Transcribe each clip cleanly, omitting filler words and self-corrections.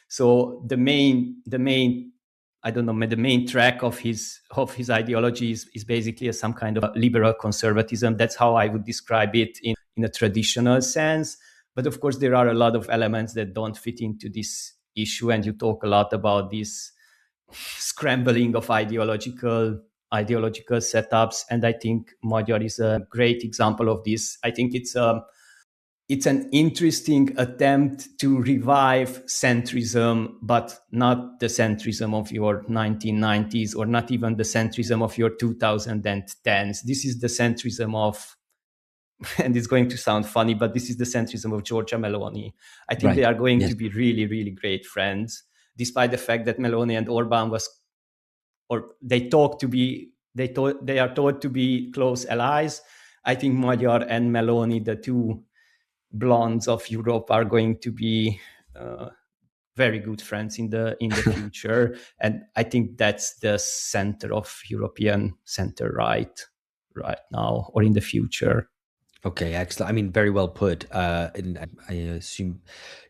So the main I don't know, the main track of his ideology is basically some kind of liberal conservatism. That's how I would describe it in a traditional sense. But of course, there are a lot of elements that don't fit into this issue, and you talk a lot about this scrambling of ideological setups. And I think Magyar is a great example of this. I think it's an interesting attempt to revive centrism, but not the centrism of your 1990s, or not even the centrism of your 2010s. This is the centrism of, and it's going to sound funny, but this is the centrism of Giorgia Meloni. I think they are going to be really, really great friends, despite the fact that Meloni and Orban they are thought to be close allies. I think Magyar and Meloni, the two blondes of Europe, are going to be very good friends in the future. And I think that's the center of European center right now or in the future. Okay, excellent. I mean, very well put. And I assume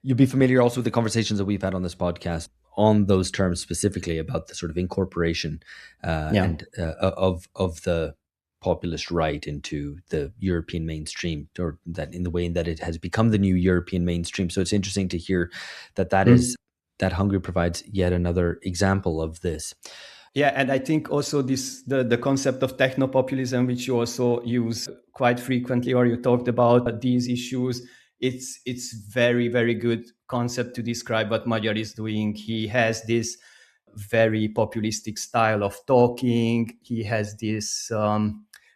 you'll be familiar also with the conversations that we've had on this podcast on those terms, specifically about the sort of incorporation and of the populist right into the European mainstream, or that in the way that it has become the new European mainstream. So it's interesting to hear that is that Hungary provides yet another example of this. Yeah, and I think also the concept of techno-populism, which you also use quite frequently, or you talked about these issues, it's very, very good concept to describe what Magyar is doing. He has this very populistic style of talking. He has this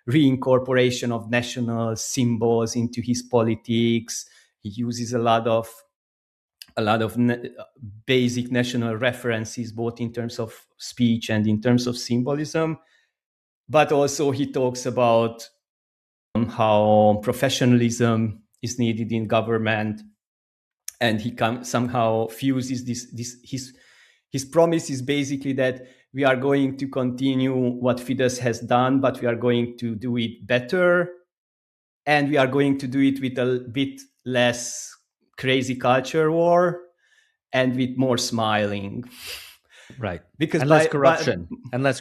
reincorporation of national symbols into his politics. He uses a lot of basic national references, both in terms of speech and in terms of symbolism. But also he talks about how professionalism is needed in government, and he somehow fuses this. His promise is basically that we are going to continue what Fidesz has done, but we are going to do it better, and we are going to do it with a bit less crazy culture war and with more smiling. Right. Because less corruption. And less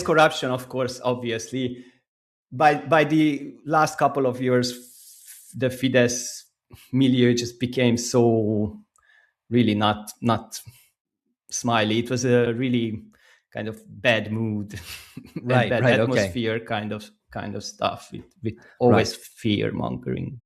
corruption, of course, obviously. By the last couple of years, the Fidesz milieu just became so really not smiley. It was a really kind of bad mood, bad atmosphere, kind of stuff with always fear mongering.